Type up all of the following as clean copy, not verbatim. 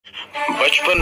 55,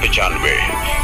95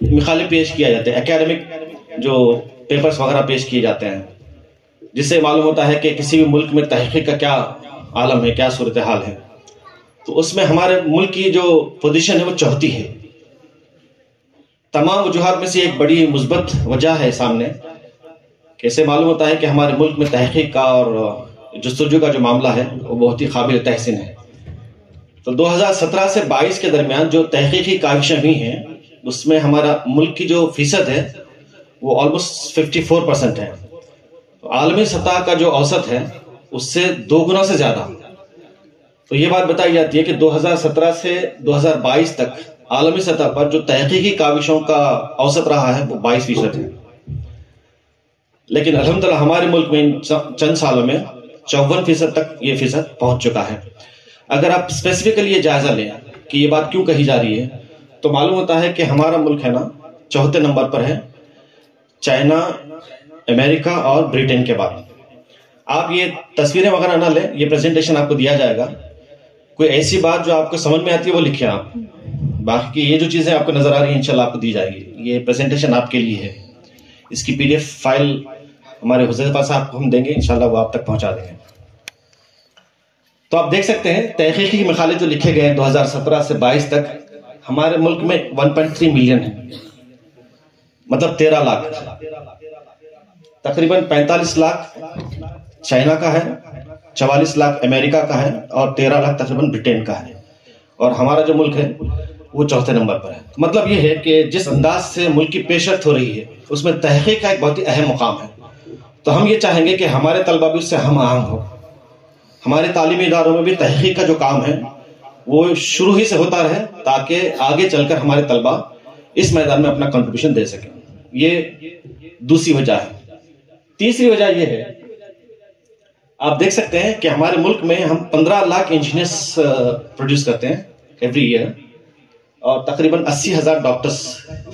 مخالف پیش کیا جاتے ہیں، اکیڈمک جو پیپرز وغیرہ پیش کیے جاتے ہیں، جس سے معلوم ہوتا ہے کہ کسی بھی ملک میں تحقیق کا کیا عالم ہے، کیا صورتحال ہے. تو اس میں ہمارے ملک کی جو پوزیشن ہے وہ چوتھی ہے. تمام وجوہات میں سے ایک بڑی مثبت وجہ ہے سامنے، کہ اسے معلوم ہوتا ہے کہ ہمارے ملک میں تحقیق کا اور جستجو کا جو معاملہ ہے وہ بہت ہی قابل تحسین ہے. تو 2017 سے 22 کے درمیان جو تحقیقی کاوشیں ہوئی ہیں اس میں ہمارا ملک کی جو فیصد ہے وہ آلموسٹ 54% ہے. تو عالمی سطح کا جو اوسط ہے اس سے 2 گنا سے زیادہ. تو یہ بات بتائی جاتی ہے کہ 2017 سے 2022 تک عالمی سطح پر جو تحقیقی کاوشوں کا اوسط رہا ہے وہ 22% ہے. لیکن الحمدللہ ہمارے ملک میں چند سالوں میں 54% تک یہ فیصد پہنچ چکا ہے. اگر آپ اسپیسیفکلی یہ جائزہ لیں کہ یہ بات کیوں کہی جا رہی ہے تو معلوم ہوتا ہے کہ ہمارا ملک ہے نا 4تھے نمبر پر ہے چائنا، امریکہ اور برٹن کے بعد. آپ یہ تصویریں وغیرہ نہ لیں، یہ پریزنٹیشن آپ کو دیا جائے گا. کوئی ایسی بات جو آپ کو سمجھ میں آتی ہے وہ لکھیں آپ. باقی یہ جو چیزیں آپ کو نظر آ رہی ہیں انشاءاللہ آپ کو دی جائے گی. یہ پریزنٹیشن آپ کے لیے ہے. اس کی PDF فائل ہمارے حذیفہ صاحب کو ہم دیں گے، انشاءاللہ وہ آپ تک پہنچا دیں گے. تو آپ دیکھ سکتے ہیں تحقیقی مقالے جو لکھے گئے ہیں 2017 سے 22 تک ہمارے ملک میں 1.3 ملین ہے، مطلب 13 لاکھ. تقریباً 45 لاکھ چائنا کا ہے، 44 لاکھ امریکہ کا ہے اور 13 لاکھ تقریباً برٹن کا ہے. اور ہمارا جو ملک ہے وہ 4تھے نمبر پر ہے. مطلب یہ ہے کہ جس انداز سے ملک کی پیشرفت ہو رہی ہے اس میں تحقیق کا ایک بہت ہی اہم مقام ہے. تو ہم یہ چاہیں گے کہ ہمارے طلبہ بھی اس سے ہم آہنگ ہو. ہمارے تعلیمی اداروں میں بھی تحقیق کا جو کام ہے وہ شروع ہی سے ہوتا رہے تاکہ آگے چل کر ہمارے طلبہ اس میدان میں اپنا کنٹریبیوشن دے سکیں. یہ دوسری وجہ ہے. تیسری وجہ یہ ہے، آپ دیکھ سکتے ہیں کہ ہمارے ملک میں ہم 15 لاکھ انجینئرس پروڈیوس کرتے ہیں ایوری ایئر اور تقریباً 80,000 ڈاکٹرز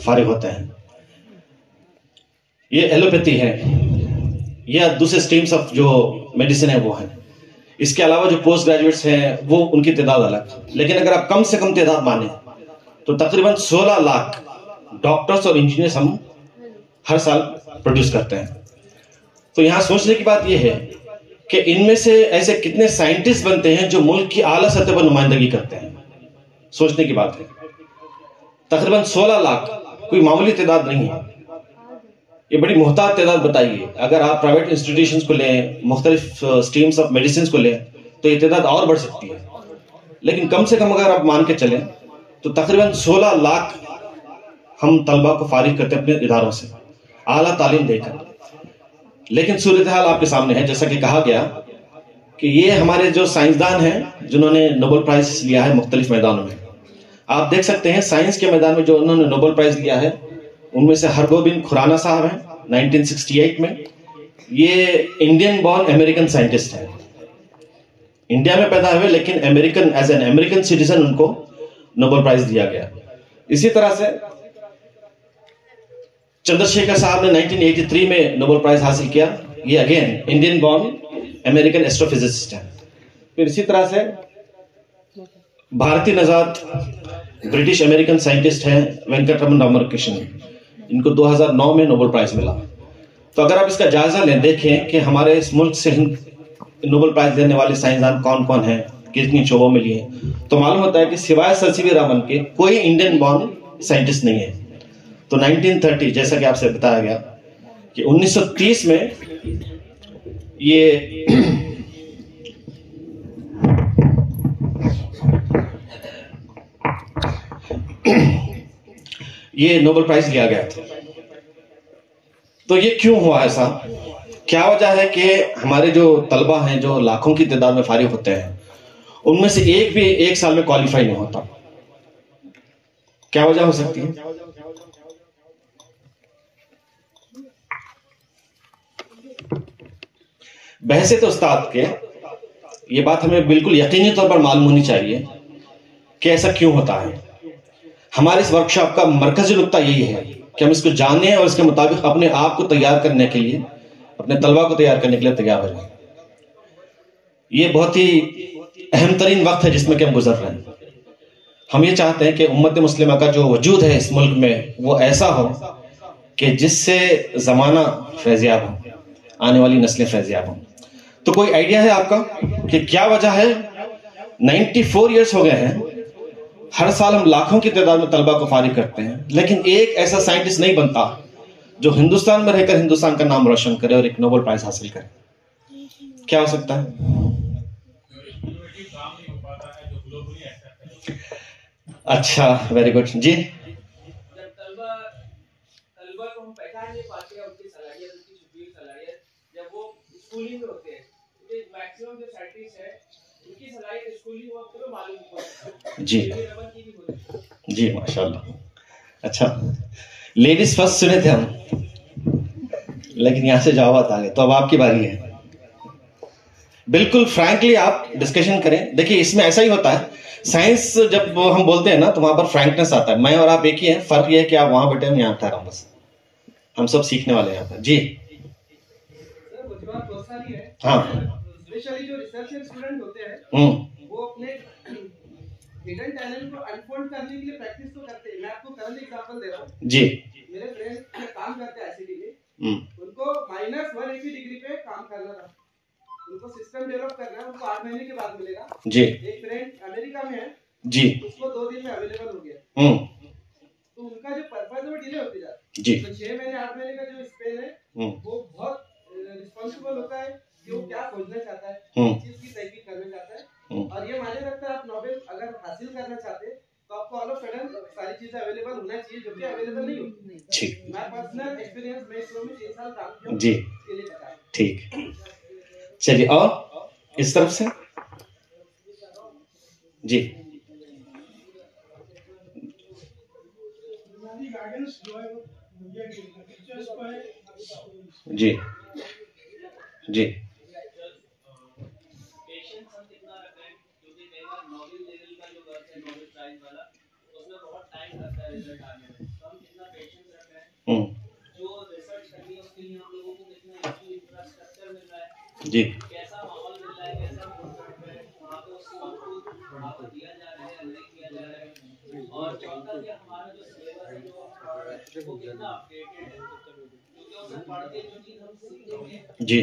فارغ ہوتے ہیں. یہ ایلوپیتھی ہے یا دوسرے سٹریمز آف جو میڈیسن ہے وہ ہیں. اس کے علاوہ جو پوسٹ گریجویٹس ہیں وہ ان کی تعداد الگ. لیکن اگر آپ کم سے کم تعداد مانیں تو تقریباً 16 لاکھ ڈاکٹرز اور انجینئرس ہم ہر سال پروڈیوس کرتے ہیں. تو یہاں سوچنے کی بات یہ ہے کہ ان میں سے ایسے کتنے سائنٹسٹ بنتے ہیں جو ملک کی اعلیٰ سطح پر نمائندگی کرتے ہیں. سوچنے کی بات ہے. تقریباً 16 لاکھ کوئی معمولی تعداد نہیں ہے. یہ بڑی محتاط تعداد بتائیے. اگر آپ پرائیویٹ انسٹیٹیوشنز کو لیں، مختلف اسٹریمز آف میڈیسنز کو لیں تو یہ تعداد اور بڑھ سکتی ہے. لیکن کم سے کم اگر آپ مان کے چلیں تو تقریباً 16 لاکھ ہم طلبہ کو فارغ کرتے ہیں اپنے اداروں سے اعلیٰ تعلیم دے کر. لیکن صورتحال آپ کے سامنے ہے، جیسا کہ کہا گیا کہ یہ ہمارے جو سائنسدان ہیں جنہوں نے نوبل پرائز لیا ہے مختلف میدانوں میں. آپ دیکھ سکتے ہیں سائنس کے میدان میں جو انہوں نے نوبل پرائز لیا ہے ان میں سے ہرگوبند کھرانا صاحب ہیں 1968 میں. یہ انڈین بورن امریکن سائنٹسٹ ہیں، انڈیا میں پیدا ہوئے لیکن American as an American citizen ان کو نوبل پرائز دیا گیا. اسی طرح سے چندر شیکھر صاحب نے 1983 میں نوبل پرائز حاصل کیا. یہ again Indian born American astro physicist ہیں. پھر اسی طرح سے بھارتی نژاد برٹش امریکن سائنٹسٹ ہیں وینکٹ رمن راماکرشنن، ان کو 2009 میں نوبل پرائز ملا. تو اگر آپ اس کا جائزہ لیں، دیکھیں کہ ہمارے اس ملک سے نوبل پرائز لینے والے سائنسدان کون کون ہیں، کتنی شعبوں میں لیے، تو معلوم ہوتا ہے کہ سوائے سر سی وی رامن کے کوئی انڈین بورن سائنٹسٹ نہیں ہے. تو 1930 جیسا کہ آپ سے بتایا گیا کہ 1930 میں یہ نوبل پرائز لیا گیا تھا. تو یہ کیوں ہوا ایسا؟ کیا وجہ ہے کہ ہمارے جو طلبہ ہیں جو لاکھوں کی تعداد میں فارغ ہوتے ہیں ان میں سے ایک بھی ایک سال میں کوالیفائی نہیں ہوتا؟ کیا وجہ ہو سکتی ہے؟ بحثیت استاد کے یہ بات ہمیں بالکل یقینی طور پر معلوم ہونی چاہیے کہ ایسا کیوں ہوتا ہے. ہمارے اس ورکشاپ کا مرکزی نقطہ یہی ہے کہ ہم اس کو جانیں اور اس کے مطابق اپنے آپ کو تیار کرنے کے لیے، اپنے طلبہ کو تیار کرنے کے لیے تیار ہو جائیں. یہ بہت ہی اہم ترین وقت ہے جس میں کہ ہم گزر رہے ہیں. ہم یہ چاہتے ہیں کہ امت مسلمہ کا جو وجود ہے اس ملک میں وہ ایسا ہو کہ جس سے زمانہ فیضیاب ہو، آنے والی نسلیں فیضیاب ہوں. تو کوئی آئیڈیا ہے آپ کا کہ کیا وجہ ہے؟ 94 ایئرس ہو گئے ہیں، ہر سال ہم لاکھوں کی تعداد میں طلبہ کو فارغ کرتے ہیں، لیکن ایک ایسا سائنٹسٹ نہیں بنتا جو ہندوستان میں رہ کر ہندوستان کا نام روشن کرے اور ایک نوبل پرائز حاصل کرے. کیا ہو سکتا ہے؟ اچھا، ویری گڈ. جی جی جی ماشاء اللہ. اچھا، لیڈیز فرسٹ سنے تھے ہم، لیکن یہاں سے جوابات آ گئے، تو اب آپ کی باری ہے. بالکل فرینکلی آپ ڈسکشن کریں. دیکھیے اس میں ایسا ہی ہوتا ہے، سائنس جب ہم بولتے ہیں نا تو وہاں پر فرینکنس آتا ہے. میں اور آپ ایک ہی ہیں، فرق یہ ہے کہ آپ وہاں بیٹھے ہیں، یہاں ٹھہرا ہوں، بس ہم سب سیکھنے والے ہیں یہاں پر. جی ہاں اسپیشلی جو ریسرچ اسٹوڈنٹ ہوتے ہیں وہ اپنے ہڈن ٹیلنٹ کو انفولڈ کرنے کے لیے پریکٹس تو کرتے ہیں. میں آپ کو کرنٹ ایگزامپل دے رہا ہوں. جی میرے فرینڈ کام کرتے ہیں ICT میں، ان کو -180 ڈگری پہ کام کرنا تھا، ان کو سسٹم ڈیولپ کرنا ہے، ان کو 8 مہینے کے بعد ملے گا. جی ایک فرینڈ امریکہ میں ہے، جی اس کو 2 دن میں اویلیبل ہو گیا. تو ان کا جو پرپز ہے وہ ڈیلے ہوتی جاتا ہے. جی تو 6 مہینے 8 مہینے کا جو اسپین ہے وہ بہت رسپانسبل ہوتا ہے کہ وہ کیا کھوجنا چاہتا ہے، کس چیز کی تحقیق کرنا چاہتا ہے. اور یہ معنی رکھتا ہے آپ نوبل اگر حاصل کرنا چاہتے ہیں تو آپ کو آل آف سڈن ساری چیزیں اویلیبل ہونا چاہیے جو کہ اویلیبل نہیں ہوتی. میں پرسنل ایکسپیرینس میں اس میں 3 سال کام کیا. جی ٹھیک. چلیے اور اس طرف سے جی جی جی جی جی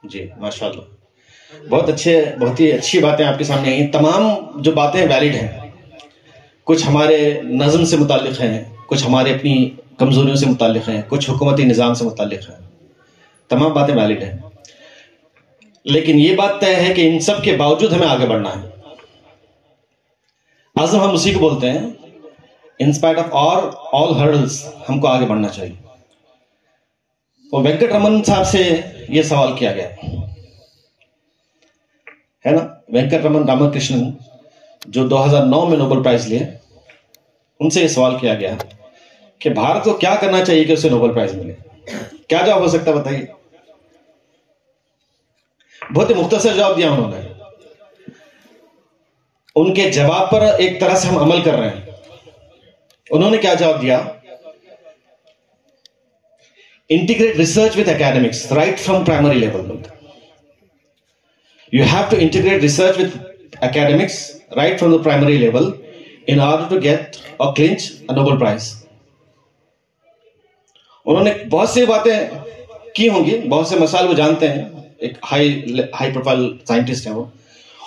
جی ماشاء اللہ. بہت ہی اچھی باتیں آپ کے سامنے آئی. تمام جو باتیں ویلڈ ہیں، کچھ ہمارے نظم سے متعلق ہیں، کچھ ہمارے اپنی کمزوریوں سے متعلق ہیں، کچھ حکومتی نظام سے متعلق ہیں. تمام باتیں ویلڈ ہیں، لیکن یہ بات طے ہے کہ ان سب کے باوجود ہمیں آگے بڑھنا ہے. عزم ہم اسی کو بولتے ہیں. In spite of all hurdles ہم کو آگے بڑھنا چاہیے. اور وینکٹ رمن صاحب سے یہ سوال کیا گیا ہے نا، وینکٹ رمن راما کرشنن جو 2009 میں نوبل پرائز لیے، ان سے یہ سوال کیا گیا کہ بھارت کو کیا کرنا چاہیے کہ اسے نوبل پرائز ملے. کیا جواب ہو سکتا ہے بتائیے؟ بہت ہی مختصر جواب دیا انہوں نے. ان کے جواب پر ایک طرح سے ہم عمل کر رہے ہیں. انہوں نے کیا جواب دیا؟ Integrate research with academics right from primary level. You have to integrate research with academics right from the primary level in order to get or clinch a Nobel Prize. انہوں نے بہت سی باتیں کی ہوں گی، بہت سے مسائل وہ جانتے ہیں، ایک ہائی پروفائل سائنٹسٹ ہیں وہ.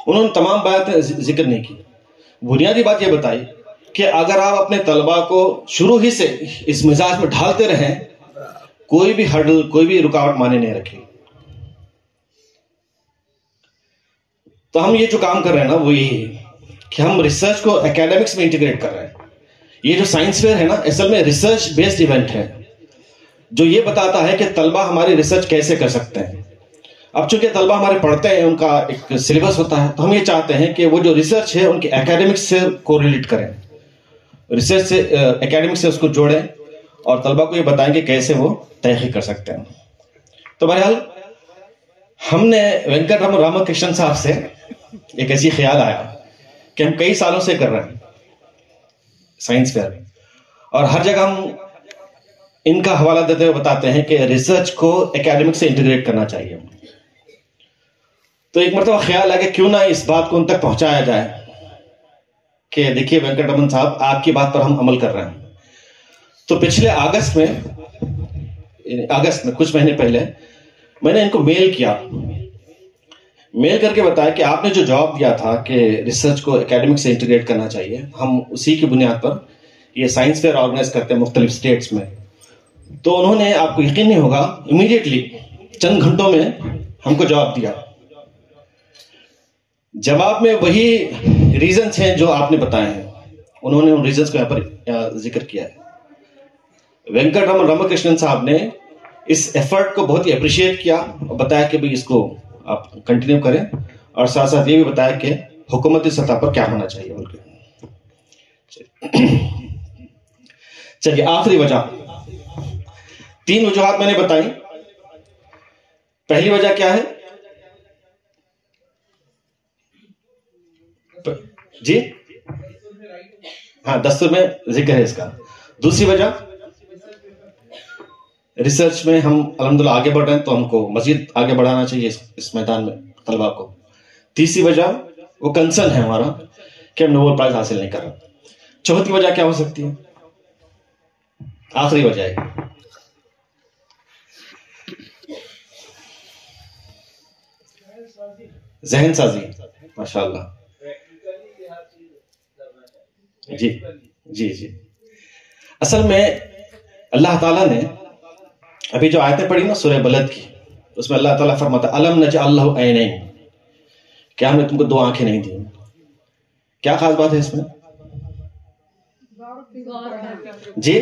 انہوں نے تمام باتیں ذکر نہیں کی. بنیادی بات یہ بتائی کہ اگر آپ اپنے طلباء کو شروع ہی سے اس مزاج میں ڈھالتے رہیں، کوئی بھی ہرڈل، کوئی بھی رکاوٹ مانے نہیں رکھے. تو ہم یہ جو کام کر رہے ہیں نا وہ یہی ہے کہ ہم ریسرچ کو اکیڈمکس میں انٹیگریٹ کر رہے ہیں. یہ جو سائنس فیئر ہے نا اصل میں ریسرچ بیسڈ ایونٹ ہے جو یہ بتاتا ہے کہ طلبہ ہماری ریسرچ کیسے کر سکتے ہیں. اب چونکہ طلبہ ہمارے پڑھتے ہیں، ان کا ایک سلیبس ہوتا ہے، تو ہم یہ چاہتے ہیں کہ وہ جو ریسرچ ہے ان کے اکیڈمکس سے کوریلیٹ کریں، ریسرچ سے اکیڈمکس سے اس کو جوڑیں اور طلبہ کو یہ بتائیں کہ کیسے وہ تحقیق کر سکتے ہیں. تو بہرحال ہم نے وینکٹ رمن راما کرشنن صاحب سے ایک ایسی خیال آیا کہ ہم کئی سالوں سے کر رہے ہیں سائنس فیئر، اور ہر جگہ ہم ان کا حوالہ دیتے ہوئے بتاتے ہیں کہ ریسرچ کو اکیڈمک سے انٹیگریٹ کرنا چاہیے. تو ایک مرتبہ خیال آیا کہ کیوں نہ اس بات کو ان تک پہنچایا جائے کہ دیکھیے وینکٹ رمن صاحب آپ کی بات پر ہم عمل کر رہے ہیں. تو پچھلے اگست میں کچھ مہینے پہلے میں نے ان کو میل کر کے بتایا کہ آپ نے جو جواب دیا تھا کہ ریسرچ کو اکیڈمک سے انٹیگریٹ کرنا چاہیے, ہم اسی کی بنیاد پر یہ سائنس فیئر آرگنائز کرتے ہیں مختلف اسٹیٹس میں. تو انہوں نے, آپ کو یقین نہیں ہوگا, امیڈیٹلی چند گھنٹوں میں ہم کو جواب دیا. جواب میں وہی ریزنز ہیں جو آپ نے بتائے ہیں, انہوں نے ان ریزنز کو یہاں پر ذکر کیا ہے. وینکٹ رمن راماکرشنن صاحب نے اس ایفرٹ کو بہت ہی اپریشیٹ کیا اور بتایا کہ اس کو آپ کنٹینیو کریں, اور ساتھ ساتھ یہ بھی بتایا کہ حکومتی سطح پر کیا ہونا چاہیے. چلیے آخری وجہ, 3 وجوہات میں نے بتائی. پہلی وجہ کیا ہے جی؟ ہاں, دستور میں ذکر ہے اس کا. دوسری وجہ, ریسرچ میں ہم الحمدللہ آگے بڑھ رہے ہیں تو ہم کو مزید آگے بڑھانا چاہیے اس میدان میں طلبا کو. تیسری وجہ وہ کنسرن ہے ہمارا کہ ہم نوبل پرائز حاصل نہیں کر رہے. چوتھی وجہ کیا ہو سکتی ہے؟ آخری وجہ ہے ذہن سازی. ماشاء اللہ. جی جی جی. اصل میں اللہ تعالیٰ نے ابھی جو آیتیں پڑھی نا سورہ بلد کی, اس میں اللہ تعالیٰ فرماتا ہے الم نجعل لہ عینین, کیا ہم نے تم کو 2 آنکھیں نہیں دی. کیا خاص بات ہے اس میں جی؟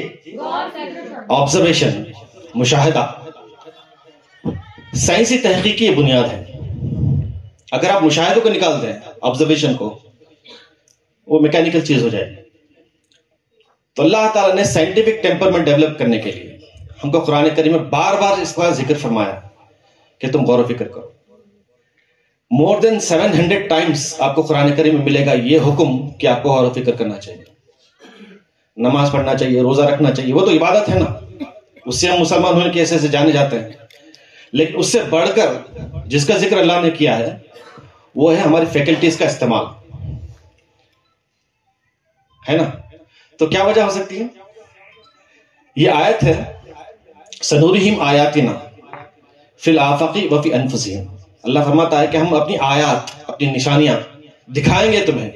آبزرویشن, مشاہدہ, سائنسی تحقیق کی یہ بنیاد ہے. اگر آپ مشاہدے کو نکال دیں, آبزرویشن کو, وہ میکینیکل چیز ہو جائے. تو اللہ تعالیٰ نے سائنٹیفک ٹیمپرمنٹ ڈیولپ کرنے کے لیے ہم کو قرآن کریم میں بار بار اس کا ذکر فرمایا کہ تم غور و فکر کرو. مور دین 700 ٹائمز آپ کو قرآن کریم میں ملے گا یہ حکم کہ آپ کو غور و فکر کرنا چاہیے, نماز پڑھنا چاہیے, روزہ رکھنا چاہیے. وہ تو عبادت ہے نا, اس سے ہم مسلمان ہونے کے ایسے ایسے جانے جاتے ہیں. لیکن اس سے بڑھ کر جس کا ذکر اللہ نے کیا ہے وہ ہے ہماری فیکلٹیز کا استعمال, ہے نا. تو کیا وجہ ہو سکتی ہے؟ یہ آیت ہے سنورہم آیاتنا فی الآفاق وفی انفسہم. اللہ فرماتا ہے کہ ہم اپنی آیات, اپنی نشانیاں دکھائیں گے تمہیں.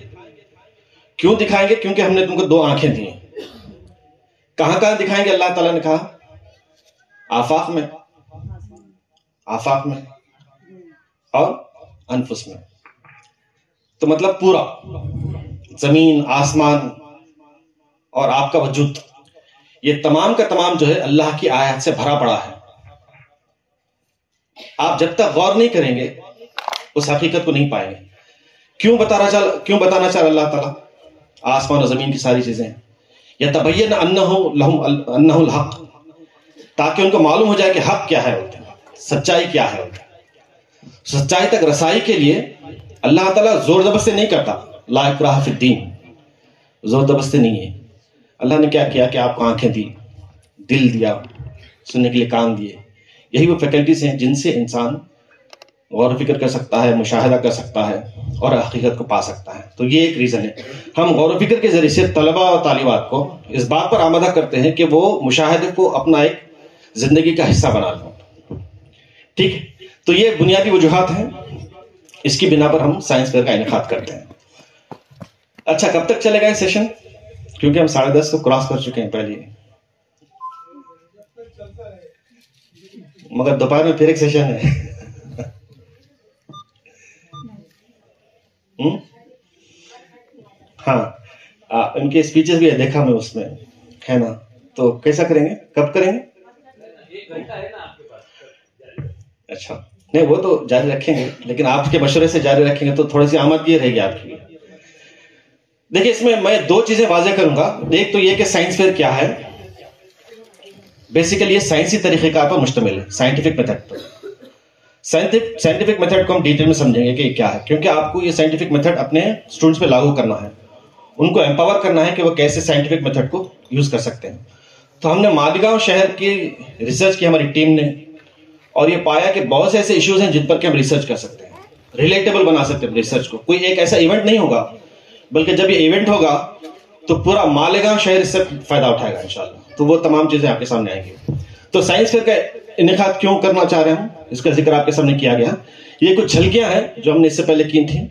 کیوں دکھائیں گے؟ کیونکہ ہم نے تم کو 2 آنکھیں دی. کہاں کہاں دکھائیں گے؟ اللہ تعالیٰ نے کہا آفاق میں اور انفس میں. تو مطلب پورا زمین, آسمان اور آپ کا وجود, یہ تمام کا تمام جو ہے اللہ کی آیات سے بھرا پڑا ہے. آپ جب تک غور نہیں کریں گے اس حقیقت کو نہیں پائیں گے. کیوں بتانا چاہ اللہ تعالیٰ آسمان اور زمین کی ساری چیزیں؟ یتبین انہ الحق, تاکہ ان کو معلوم ہو جائے کہ حق کیا ہے, سچائی کیا ہے. سچائی تک رسائی کے لیے اللہ تعالیٰ زور زبردستی نہیں کرتا. لا اکراہ فی الدین, زور زبردستی نہیں ہے. اللہ نے کیا کیا کہ آپ کو آنکھیں دی, دل دیا, سننے کے لیے کان دیے. یہی وہ فیکلٹیز ہیں جن سے انسان غور و فکر کر سکتا ہے, مشاہدہ کر سکتا ہے اور حقیقت کو پا سکتا ہے. تو یہ ایک ریزن ہے. ہم غور و فکر کے ذریعے سے طلبہ اور طالبات کو اس بات پر آمادہ کرتے ہیں کہ وہ مشاہدے کو اپنا ایک زندگی کا حصہ بنا لیں. ٹھیک ہے, تو یہ بنیادی وجوہات ہیں, اس کی بنا پر ہم سائنس فیئر کا انعقاد کرتے ہیں. اچھا, کب تک چلے گا یہ سیشن؟ کیونکہ ہم 10:30 کو کراس کر چکے ہیں پہلے, مگر دوپہر میں پھر ایک سیشن ہے. ہاں, ان کے اسپیچز بھی دیکھا میں اس میں, ہے نا. تو کیسا کریں گے, کب کریں گے؟ اچھا, نہیں وہ تو جاری رکھیں گے, لیکن آپ کے مشورے سے جاری رکھیں گے تو تھوڑی سی آمدگی رہے گی آپ کی. دیکھیں, اس میں 2 چیزیں واضح کروں گا. ایک تو یہ کہ سائنس فیئر کیا ہے. بیسیکلی یہ سائنسی طریقہ کار پر مشتمل ہے, سائنٹیفک میتھڈ پر. سائنٹیفک میتھڈ کو ہم ڈیٹیل میں سمجھیں گے کہ یہ کیا ہے, کیونکہ آپ کو یہ سائنٹیفک میتھڈ اپنے اسٹوڈنٹس پہ لاگو کرنا ہے, ان کو امپاور کرنا ہے کہ وہ کیسے سائنٹیفک میتھڈ کو یوز کر سکتے ہیں. تو ہم نے مالیگاؤں شہر کی ریسرچ کی ہماری ٹیم نے, اور یہ پایا کہ بہت سے ایسے ایشوز ہیں جن پر کہ ہم ریسرچ کر سکتے ہیں. ریلیٹیبل بنا سکتے ہیں ریسرچ کو. کوئی ایک ایسا ایونٹ نہیں ہوگا, بلکہ جب یہ ایونٹ ہوگا تو پورا مالیگاؤں شہر اس سے فائدہ اٹھائے گا انشاءاللہ. تو وہ تمام چیزیں آپ کے سامنے آئیں گی. تو سائنس فیئر کا انعقاد کیوں کرنا چاہ رہے ہوں, اس کا ذکر آپ کے سامنے کیا گیا. یہ کچھ جھلکیاں ہیں جو ہم نے اس سے پہلے کی تھیں.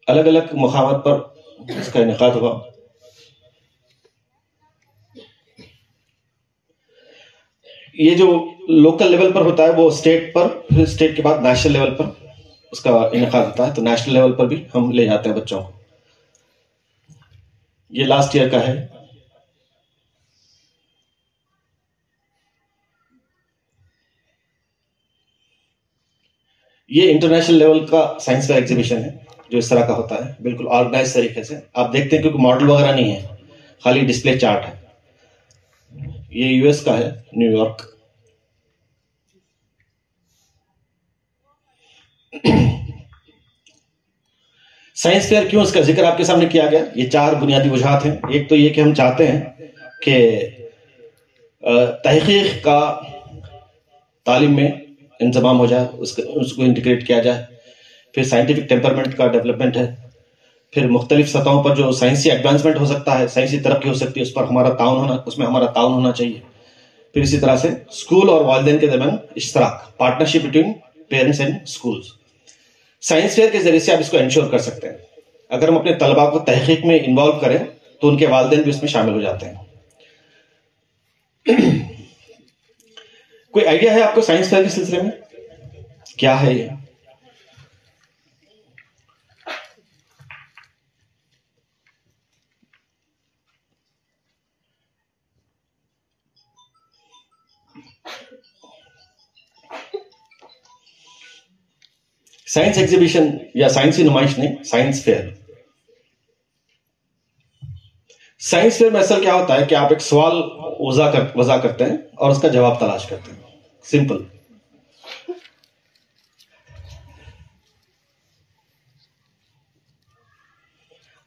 الگ الگ مقامات پر اس کا انعقاد ہوا. یہ جو لوکل لیول پر ہوتا ہے وہ اسٹیٹ پر, پھر اسٹیٹ کے بعد نیشنل لیول پر اس کا انعقاد ہوتا ہے. تو نیشنل لیول پر بھی ہم لے جاتے ہیں بچوں کو. یہ لاسٹ ایئر کا ہے. یہ انٹرنیشنل لیول کا سائنس کا ایگزیبیشن ہے جو اس طرح کا ہوتا ہے, بالکل آرگنائز طریقے سے. آپ دیکھتے ہیں کیونکہ ماڈل وغیرہ نہیں ہے, خالی ڈسپلے چارٹ ہے. یہ یو ایس کا ہے, نیو یارک. سائنس فیئر کیوں, اس کا ذکر آپ کے سامنے کیا گیا. یہ 4 بنیادی وجوہات ہیں. ایک تو یہ کہ ہم چاہتے ہیں کہ تحقیق کا تعلیم میں انضمام ہو جائے, اس کو انٹیگریٹ کیا جائے. پھر سائنٹیفک ٹیمپرمنٹ کا ڈیولپمنٹ ہے. پھر مختلف سطحوں پر جو سائنسی ایڈوانسمنٹ ہو سکتا ہے, سائنسی ترقی ہو سکتی ہے, اس میں ہمارا تعاون ہونا چاہیے. پھر اسی طرح سے اسکول اور والدین کے درمیان اشتراک, partnership between parents and schools. Science fair کے ذریعے سے آپ اس کو انشور کر سکتے ہیں. اگر ہم اپنے طلباء کو تحقیق میں انوالو کریں تو ان کے والدین بھی اس میں شامل ہو جاتے ہیں. کوئی آئیڈیا ہے آپ کو سائنس فیئر کے سلسلے میں کیا ہے یہ؟ سائنس ایگزیبیشن یا سائنسی نمائش نہیں, سائنس فیئر. سائنس فیئر میں اصل کیا ہوتا ہے کہ آپ ایک سوال وضع کرتے ہیں اور اس کا جواب تلاش کرتے ہیں. سمپل.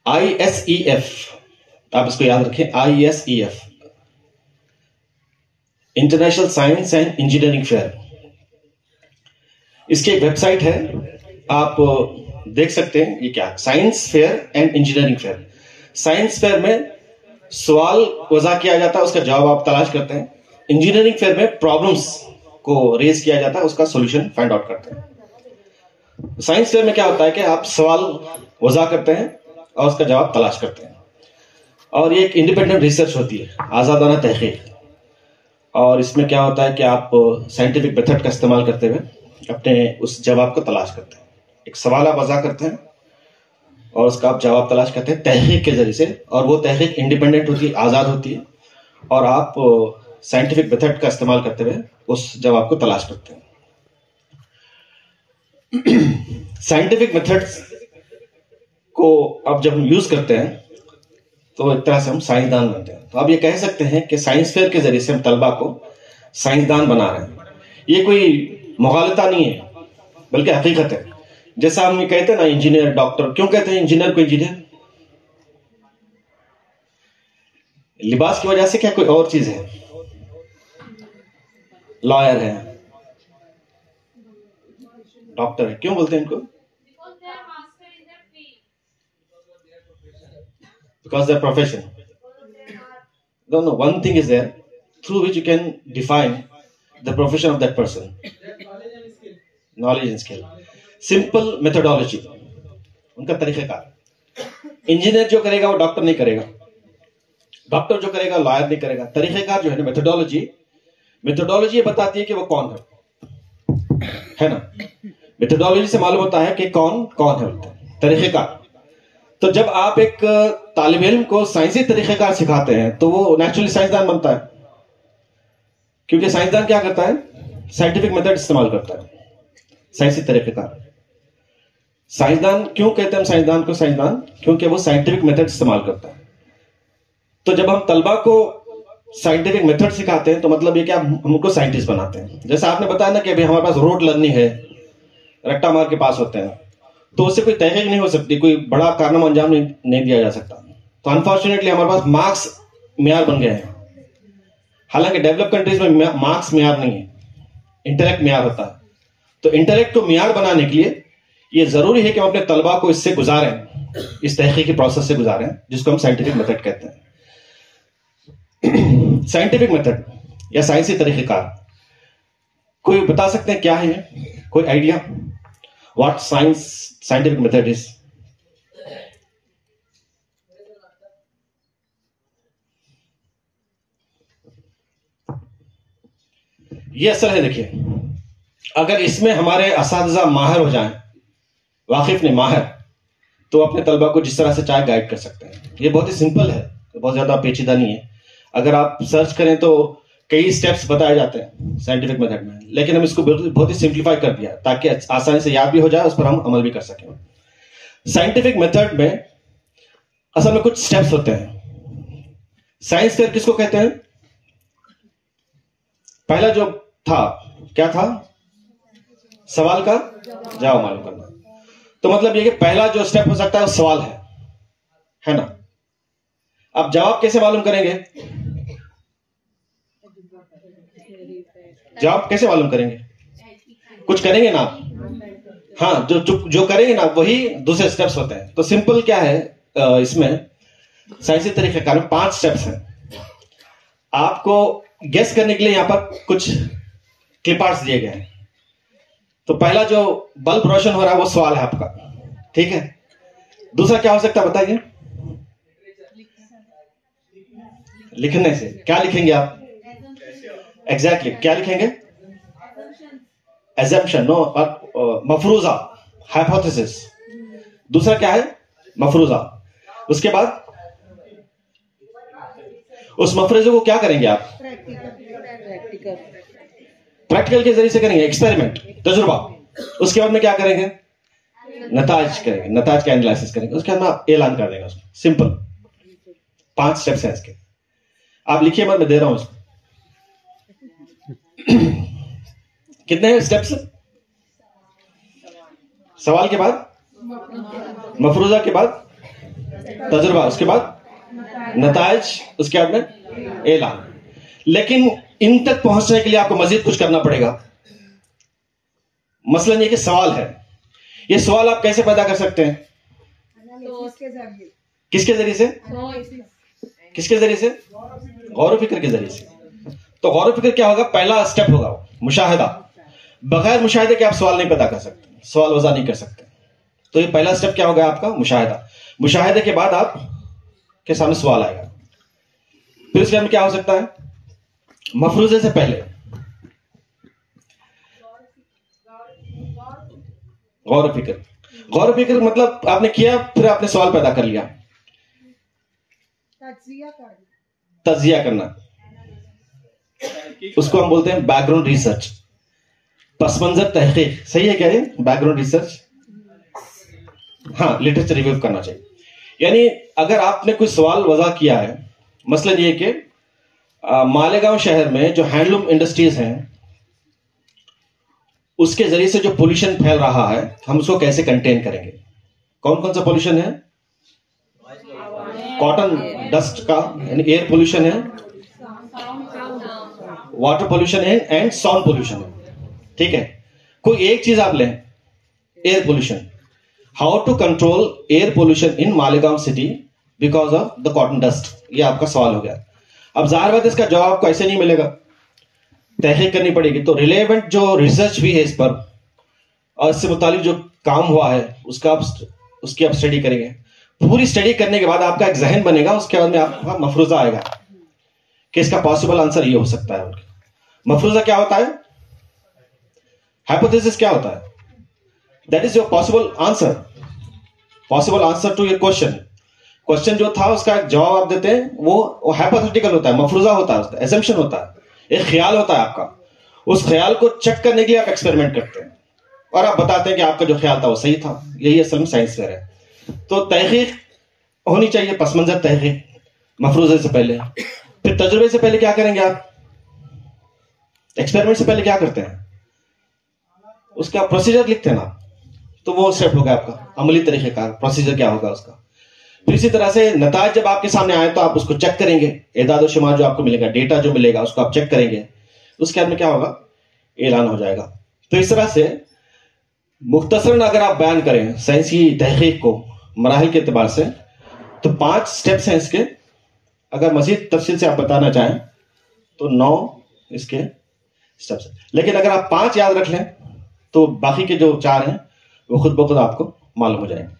ISEF, آپ اس کو یاد رکھیں, ISEF, international science and engineering fair. اس کی ایک ویب سائٹ ہے, آپ دیکھ سکتے ہیں. یہ کیا, science fair and engineering fair. Science fair میں سوال وضع کیا جاتا ہے, اس کا جواب آپ تلاش کرتے ہیں. انجینئرنگ فیئر میں پرابلمس کو ریز کیا جاتا ہے, اس کا سولوشن فائنڈ آؤٹ کرتے ہیں. سائنس فیئر میں کیا ہوتا ہے کہ آپ سوال وضع کرتے ہیں اور اس کا جواب تلاش کرتے ہیں. اور یہ ایک انڈیپینڈنٹ ریسرچ ہوتی ہے, آزادانہ تحقیق. اور اس میں کیا ہوتا ہے کہ آپ سائنٹیفک میتھڈ کا استعمال کرتے ہوئے اپنے اس جواب کو تلاش کرتے ہیں. ایک سوال آپ وضع کرتے ہیں اور اس کا آپ جواب تلاش کرتے ہیں تحقیق کے ذریعے سے. اور وہ تحقیق انڈیپینڈنٹ ہوتی ہے, آزاد ہوتی ہے, اور آپ سائنٹیفک میتھڈ کا استعمال کرتے ہوئے اس جواب کو تلاش کرتے ہیں. سائنٹیفک میتھڈ کو اب جب ہم یوز کرتے ہیں تو ایک طرح سے ہم سائنسدان بنتے ہیں. تو آپ یہ کہہ سکتے ہیں کہ سائنس فیئر کے ذریعے سے ہم طلبا کو سائنسدان بنا رہے ہیں. یہ کوئی مغالطہ نہیں ہے بلکہ حقیقت ہے. جیسا ہم یہ کہتے ہیں نا انجینئر, ڈاکٹر, کیوں کہتے ہیں انجینئر کو انجینئر؟ لباس کی وجہ سے کیا کوئی اور چیز ہے؟ لائر ہے, ڈاکٹر ہے, کیوں بولتے ہیں ان کو؟ Because their profession. No, one thing is there through which you can define the profession of that person. Knowledge and skill. Simple methodology. ان کا طریقہ کار. انجینئر جو کرے گا وہ ڈاکٹر نہیں کرے گا, ڈاکٹر جو کرے گا لائر نہیں کرے گا. طریقہ کار جو ہے نا, میتھڈولوجی یہ بتاتی ہے کہ وہ کون ہے نا. میتھڈولوجی سے معلوم ہوتا ہے کہ کون ہے. طریقہ کار. تو جب آپ ایک طالب علم کو سائنسی طریقہ کار سکھاتے ہیں تو وہ نیچرلی سائنسدان بنتا ہے, کیونکہ سائنسدان کیا کرتا ہے, سائنٹیفک میتھڈ استعمال کرتا ہے, سائنسی طریقہ کار. سائنسدان کیوں کہتے ہیں ہم سائنسدان کو سائنسدان؟ کیونکہ وہ سائنٹیفک میتھڈ استعمال کرتا ہے. تو جب ہم طلبا کو سائنٹیفک میتھڈ سکھاتے ہیں تو مطلب یہ کہ ہم کو سائنٹسٹ بناتے ہیں. جیسا آپ نے بتایا نا کہ ابھی ہمارے پاس روٹ لرننگ ہے, رٹا مار کے پاس ہوتے ہیں, تو اس سے کوئی تحقیق نہیں ہو سکتی, کوئی بڑا کارنامہ انجام نہیں دیا جا سکتا. تو انفارچونیٹلی ہمارے پاس مارکس معیار بن گئے ہیں. حالانکہ ڈیولپ کنٹریز میں مارکس معیار نہیں ہے, انٹلیکٹ معیار ہوتا ہے. تو انٹلیکٹ کو معیار بنانے کے لیے یہ ضروری ہے کہ ہم اپنے طلباء کو اس سے گزاریں, اس تحقیقی پروسیس سے گزاریں, جس کو ہم سائنٹیفک میتھڈ کہتے ہیں. سائنٹیفک میتھڈ یا سائنسی طریقہ کار, کوئی بتا سکتے ہیں کیا ہے, کوئی idea what scientific method is? یہ اصل ہے. دیکھیے, اگر اس میں ہمارے اساتذہ ماہر ہو جائیں, واقف نہیں ماہر, تو اپنے طلباء کو جس طرح سے چاہے گائیڈ کر سکتے ہیں. یہ بہت ہی سمپل ہے, بہت زیادہ پیچیدہ نہیں ہے. اگر آپ سرچ کریں تو کئی سٹیپس بتائے جاتے ہیں سائنٹیفک میتھڈ میں, لیکن ہم اس کو بہت ہی سمپلیفائی کر دیا تاکہ آسانی سے یاد بھی ہو جائے, اس پر ہم عمل بھی کر سکیں. سائنٹیفک میتھڈ میں اصل میں کچھ سٹیپس ہوتے ہیں. سائنس فیئر کس کو کہتے ہیں؟ پہلا جو تھا کیا تھا؟ سوال کا جواب معلوم کرنا. تو مطلب یہ کہ پہلا جو سٹیپ ہو سکتا ہے وہ سوال ہے نا. اب جواب کیسے معلوم کریں گے؟ جواب کیسے معلوم کریں گے؟ کچھ کریں گے نا آپ. ہاں, جو کریں گے نا وہی دوسرے سٹیپس ہوتے ہیں. تو سمپل کیا ہے اس میں سائنسی طریقہ کار میں 5 سٹیپس ہیں. آپ کو گیس کرنے کے لیے یہاں پر کچھ کلپ آرٹس دیے گئے ہیں. تو پہلا جو بلب روشن ہو رہا ہے وہ سوال ہے آپ کا, ٹھیک ہے. دوسرا کیا ہو سکتا ہے بتائیے؟ لکھنے سے. کیا لکھیں گے آپ؟ ایگزیکٹلی کیا لکھیں گے؟ ایزمپشن, نو, مفروضہ, ہائپوتھیسس. دوسرا کیا ہے؟ مفروضہ. اس کے بعد اس مفروضے کو کیا کریں گے آپ؟ پریکٹیکل کے ذریعے سے کریں گے, ایکسپیریمنٹ, تجربہ. اس کے بعد میں کیا کریں گے؟ نتائج کریں گے, نتائج کا انالیسس کریں گے. اس کے بعد میں آپ اعلان کر دیں گے. سمپل 5 سٹیپس ہیں اس کے. آپ لکھیے, میں دے رہا ہوں اس کو. کتنے ہیں سٹیپس؟ سوال کے بعد مفروضہ, کے بعد تجربہ, اس کے بعد نتائج, اس کے بعد میں اعلان. لیکن ان تک پہنچنے کے لیے آپ کو مزید کچھ کرنا پڑے گا. مثلا یہ کہ سوال ہے, یہ سوال آپ کیسے پیدا کر سکتے ہیں؟ کس کے ذریعے سے؟ کس کے ذریعے سے؟ غور و فکر کے ذریعے سے. تو غور و فکر کیا ہوگا؟ پہلا سٹیپ ہوگا مشاہدہ. بغیر مشاہدے کے آپ سوال نہیں پیدا کر سکتے, سوال وضع نہیں کر سکتے. تو یہ پہلا سٹیپ کیا ہوگا آپ کا؟ مشاہدہ. مشاہدے کے بعد آپ کے سامنے سوال آئے گا. پھر اس کے بعد کیا ہو سکتا ہے؟ مفروضے سے پہلے غور و فکر. غور و فکر مطلب آپ نے کیا, پھر آپ نے سوال پیدا کر لیا. تجزیہ کرنا, اس کو ہم بولتے ہیں بیک گراؤنڈ ریسرچ, پس منظر تحقیق. صحیح ہے کیا یہ بیک گراؤنڈ ریسرچ؟ ہاں, لٹریچر ریویو کرنا چاہیے. یعنی اگر آپ نے کوئی سوال وضع کیا ہے, مثلا یہ کہ مالیگاؤں شہر میں جو ہینڈلوم انڈسٹریز ہیں اس کے ذریعے سے جو پولوشن پھیل رہا ہے, ہم اس کو کیسے کنٹین کریں گے؟ کون کون سا پولوشن ہے؟ کاٹن ڈسٹ کا, یعنی ایئر پولوشن ہے, واٹر پولوشن ہے, اینڈ ساؤنڈ پولوشن ہے. ٹھیک ہے, کوئی ایک چیز آپ لیں, air pollution. How to control air pollution in Malegaon city because of the cotton dust. یہ آپ کا سوال ہو گیا. اب ظاہر بات اس کا جواب آپ کو ایسے نہیں ملے گا, تحقیق کرنی پڑے گی. تو ریلیونٹ جو ریسرچ بھی ہے اس پر اور اس سے متعلق جو کام ہوا ہے اس کی آپ اسٹڈی کریں گے. پوری اسٹڈی کرنے کے بعد آپ کا ایک ذہن بنے گا. اس کے بعد میں آپ کا مفروضہ آئے گا کہ اس کا پاسبل آنسر یہ ہو سکتا ہے. مفروضہ کیا ہوتا ہے؟ ہائپوتھیسس کیا ہوتا ہے؟ That is your possible answer, possible answer to your question. Question جو تھا اس کا ایک جواب آپ دیتے ہیں, وہ ہائپوتھیٹیکل ہوتا ہے, مفروضہ ہوتا ہے, اس کا ایزمپشن ہوتا ہے, ایک خیال ہوتا ہے آپ کا. اس خیال کو چیک کرنے کے لیے آپ ایکسپیریمنٹ کرتے ہیں اور آپ بتاتے ہیں کہ آپ کا جو خیال تھا وہ صحیح تھا. یہی اصل میں سائنس فیئر ہے. تو تحقیق ہونی چاہیے, پس منظر تحقیق, مفروضے سے پہلے. پھر تجربے سے پہلے کیا کریں گے آپ؟ ایکسپیریمنٹ سے پہلے کیا کرتے ہیں؟ اس کا پروسیجر لکھتے ہیں نا. تو وہ اسٹیپ ہوگا آپ کا عملی طریقہ کار, پروسیجر کیا ہوگا اس کا. تو اسی طرح سے نتائج جب آپ کے سامنے آئے تو آپ اس کو چیک کریں گے، اعداد و شمار جو آپ کو ملے گا، ڈیٹا جو ملے گا اس کو آپ چیک کریں گے، اس کے بعد میں کیا ہوگا، اعلان ہو جائے گا. تو اس طرح سے مختصراً اگر آپ بیان کریں سائنسی تحقیق کو مراحل کے اعتبار سے تو 5 سٹیپس ہیں اس کے. اگر مزید تفصیل سے آپ بتانا چاہیں تو 9 اس کے سٹیپس ہیں، لیکن اگر آپ 5 یاد رکھ لیں تو باقی کے جو 4 ہیں وہ خود بخود آپ کو معلوم ہو جائیں گے.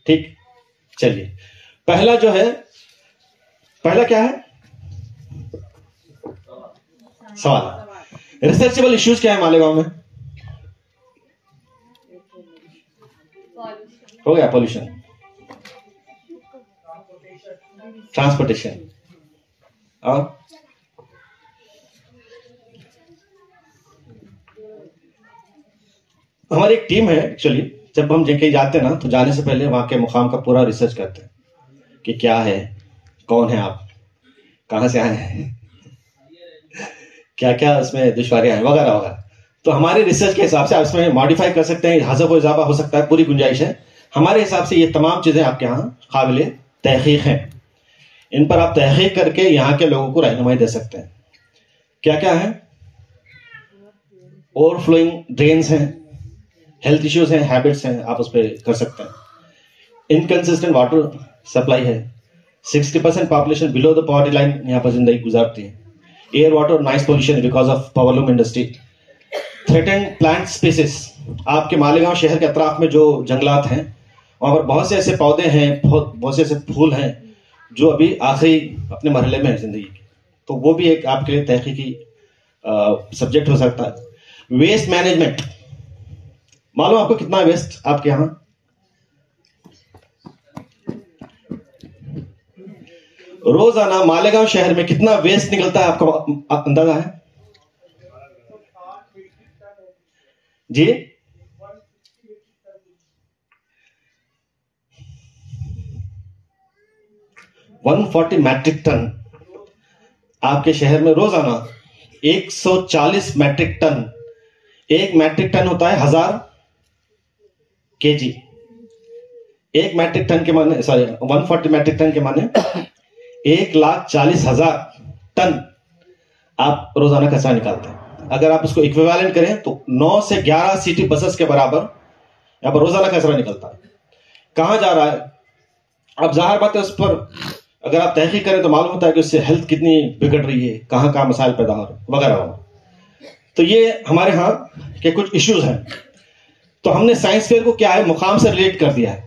ٹھیک، چلیے پہلا جو ہے، پہلا کیا ہے، سوال. ریسرچیبل ایشوز کیا ہے مالیگاؤں میں؟ ہو گیا پولوشن، ٹرانسپورٹیشن، اور ہماری ایک ٹیم ہے ایکچولی. جب ہم کہیں جاتے ہیں نا تو جانے سے پہلے وہاں کے مقام کا پورا ریسرچ کرتے ہیں کہ کیا ہے، کون ہے آپ، کہاں سے آئے ہیں، کیا کیا اس میں دشواریاں ہیں وغیرہ وغیرہ. تو ہمارے ریسرچ کے حساب سے آپ اس میں ماڈیفائی کر سکتے ہیں، حذف و اضافہ ہو سکتا ہے، پوری گنجائش ہے. ہمارے حساب سے یہ تمام چیزیں آپ کے ہاں قابل تحقیق ہیں، ان پر آپ تحقیق کر کے یہاں کے لوگوں کو رہنمائی دے سکتے ہیں. کیا کیا ہے؟ اوور فلوئنگ ڈرینس ہیں، ہیلتھ ایشوز ہیں، ہیبٹس ہیں، آپ اس پہ کر سکتے ہیں. انکنسسٹنٹ واٹر سپلائی ہے، 60% population below the poverty line یہاں پر زندگی گزارتی ہے. Air water noise pollution because of power loom industry. Threatened plant species, آپ کے مالیگاؤں شہر کے اطراف میں جو جنگلات ہیں وہاں پر بہت سے ایسے پودے ہیں، بہت سے ایسے پھول ہیں جو ابھی آخری اپنے مرحلے میں ہیں زندگی کے، تو وہ بھی ایک آپ کے لیے تحقیقی سبجیکٹ ہو سکتا ہے. ویسٹ مینجمنٹ، معلوم آپ کو کتنا ویسٹ آپ کے یہاں؟ روزانہ مالیگاؤں شہر میں کتنا ویسٹ نکلتا ہے آپ کو اندازہ ہے؟ جی 140 میٹرک ٹن آپ کے شہر میں روزانہ. 140 میٹرک ٹن، ایک میٹرک ٹن ہوتا ہے 1000 kg. ایک میٹرک ٹن کے معنی 140 میٹرک ٹن کے معنی 1,40,000 ٹن آپ روزانہ کچرا نکالتے ہیں. اگر آپ اس کو ایکویویلنٹ کریں تو 9 سے 11 سٹی بسز کے برابر یہاں پر روزانہ کچرا نکلتا ہے. کہاں جا رہا ہے؟ اب ظاہر بات ہے اس پر اگر آپ تحقیق کریں تو معلوم ہوتا ہے کہ اس سے ہیلتھ کتنی بگڑ رہی ہے، کہاں کہاں مسائل پیدا ہو رہے ہیں وغیرہ وغیرہ. تو یہ ہمارے ہاں کے کچھ ایشوز ہیں. تو ہم نے سائنس فیئر کو کیا ہے مقام سے ریلیٹ کر دیا ہے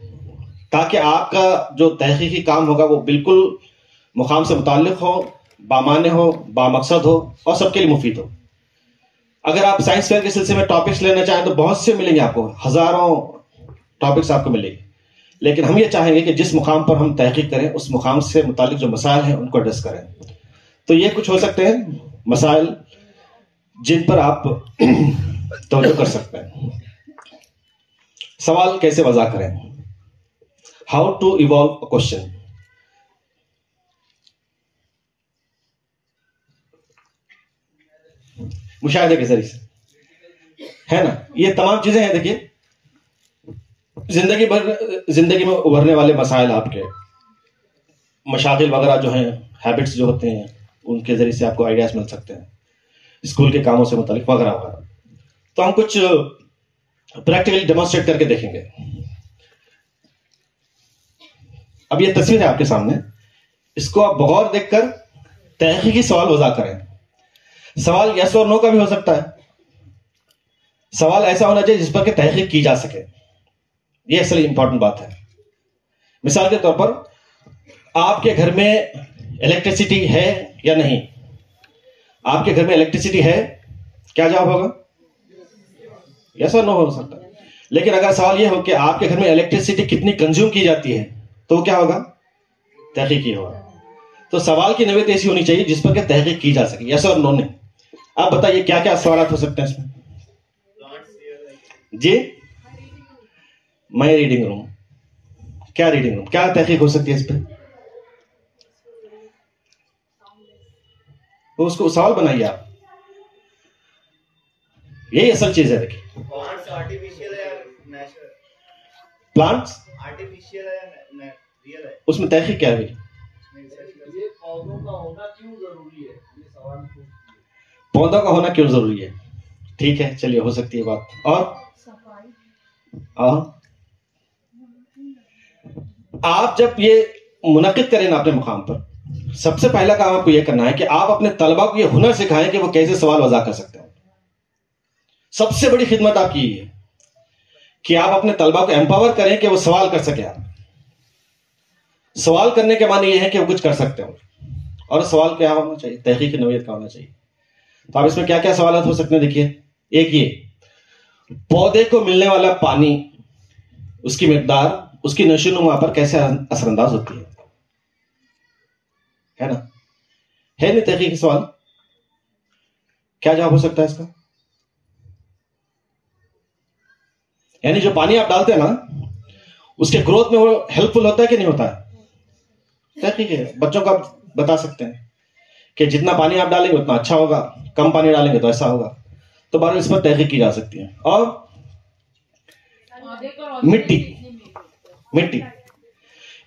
تاکہ آپ کا جو تحقیقی کام ہوگا وہ بالکل مقام سے متعلق ہو، بامعنی ہو، بامقصد ہو اور سب کے لیے مفید ہو. اگر آپ سائنس فیئر کے سلسلے میں ٹاپکس لینا چاہیں تو بہت سے ملیں گے، آپ کو ہزاروں ٹاپکس آپ کو ملیں گے، لیکن ہم یہ چاہیں گے کہ جس مقام پر ہم تحقیق کریں اس مقام سے متعلق جو مسائل ہیں ان کو ایڈریس کریں. تو یہ کچھ ہو سکتے ہیں مسائل جن پر آپ توجہ کر سکتے ہیں. سوال کیسے وضع کریں، how to evaluate a question. مشاہدے کے ذریعے سے ہے نا، یہ تمام چیزیں ہیں. دیکھیے زندگی میں ابھرنے والے مسائل، آپ کے مشاغل وغیرہ جو ہیں، ہیبٹس جو ہوتے ہیں، ان کے ذریعے سے آپ کو آئیڈیاز مل سکتے ہیں، اسکول کے کاموں سے متعلق وغیرہ وغیرہ. تو ہم کچھ پریکٹیکلی ڈیمونسٹریٹ کر کے دیکھیں گے. اب یہ تصویر ہے آپ کے سامنے، اس کو آپ بغور دیکھ کر تحقیقی سوال وضع کریں. سوال یس اور نو کا بھی ہو سکتا ہے. سوال ایسا ہونا چاہیے جس پر کہ تحقیق کی جا سکے، یہ اصل امپورٹنٹ بات ہے. مثال کے طور پر آپ کے گھر میں الیکٹریسٹی ہے یا نہیں؟ آپ کے گھر میں الیکٹریسٹی ہے، کیا جواب ہوگا؟ یس اور نو ہو سکتا ہے. لیکن اگر سوال یہ ہو کہ آپ کے گھر میں الیکٹریسٹی کتنی کنزیوم کی جاتی ہے تو کیا ہوگا؟ تحقیقی ہوگا. تو سوال کی نوعیت ایسی ہونی چاہیے جس پر کہ تحقیق کی جا سکے، یس اور نو نے. آپ بتائیے کیا کیا سوالات ہو سکتے ہیں اس میں؟ جی مائی ریڈنگ روم، کیا ریڈنگ روم، کیا تحقیق ہو سکتی ہے اس پہ؟ تو اس کو سوال بنائیے آپ، یہی اصل چیز ہے. دیکھیے پلانٹس اس میں تحقیق کیا ہے؟ پودوں کا ہونا کیوں ضروری ہے؟ ٹھیک ہے، چلیے ہو سکتی ہے بات. اور آپ جب یہ منعقد کریں نا اپنے مقام پر، سب سے پہلا کام آپ کو یہ کرنا ہے کہ آپ اپنے طلبہ کو یہ ہنر سکھائیں کہ وہ کیسے سوال وضع کر سکتے ہیں. سب سے بڑی خدمت آپ کی یہ ہے کہ آپ اپنے طلبہ کو امپاور کریں کہ وہ سوال کر سکیں. سوال کرنے کے معنی یہ ہے کہ وہ کچھ کر سکتے ہو. اور سوال کیا ہونا چاہیے؟ تحقیقی نوعیت کا ہونا چاہیے. تو آپ اس میں کیا کیا سوالات ہو سکتے ہیں؟ دیکھیے، ایک یہ پودے کو ملنے والا پانی، اس کی مقدار اس کی نشو و نما پر کیسے اثر انداز ہوتی ہے نا؟ ہے نہیں تحقیقی سوال؟ کیا جواب ہو سکتا ہے اس کا؟ یعنی جو پانی آپ ڈالتے ہیں نا، اس کے گروتھ میں وہ ہیلپ فل ہوتا ہے کہ نہیں ہوتا ہے؟ تحقیق ہے. بچوں کو آپ بتا سکتے ہیں کہ جتنا پانی آپ ڈالیں گے اتنا اچھا ہوگا، کم پانی ڈالیں گے تو ایسا ہوگا. تو بارے اس پر تحقیق کی جا سکتی ہے. اور مٹی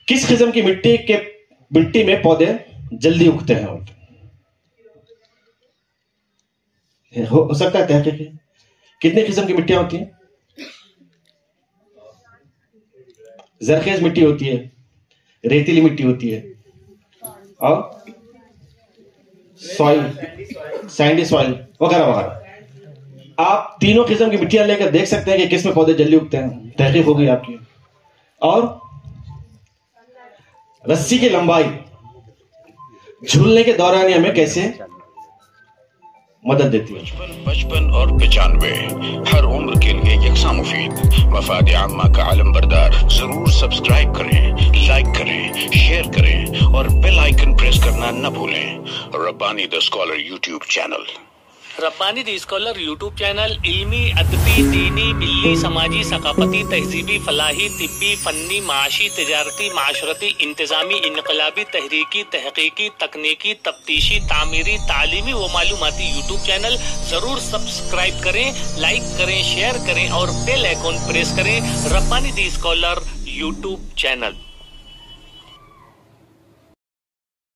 کس قسم کی مٹی میں پودے جلدی اگتے ہیں؟ ہو سکتا ہے تحقیق. کتنی قسم کی مٹیاں ہوتی ہیں؟ زرخیز مٹی ہوتی ہے، ریتیلی مٹی ہوتی ہے، اور سوائل، سینڈی سوائل وغیرہ وغیرہ. آپ تینوں قسم کی مٹیاں لے کر دیکھ سکتے ہیں کہ کس میں پودے جلدی اگتے ہیں. تحقیق ہو گئی آپ کی. اور رسی کی لمبائی جھولنے کے دوران ہمیں کیسے مدد دیتی ہے؟ 55 اور 95 ہر عمر کے لیے یکساں مفید. مفاد عامہ کا عالم بردار. ضرور سبسکرائب کریں، لائک کریں، شیئر کریں اور بیل آئیکن پریس کرنا نہ بھولیں. Rabbani the scholar YouTube channel. Rabbani the scholar YouTube channel علمی، ادبی، دینی، ملی، سماجی، ثقافتی، تہذیبی، فلاحی، طبی، فنی، معاشی، تجارتی، معاشرتی، انتظامی، انقلابی، تحریکی، تحقیقی، تکنیکی، تفتیشی، تعمیری، تعلیمی و معلوماتی یوٹیوب چینل. ضرور سبسکرائب کریں، لائک کریں، شیئر کریں اور بیل آئیکن پریس کریں. ربانی دی اسکالر یوٹیوب چینل.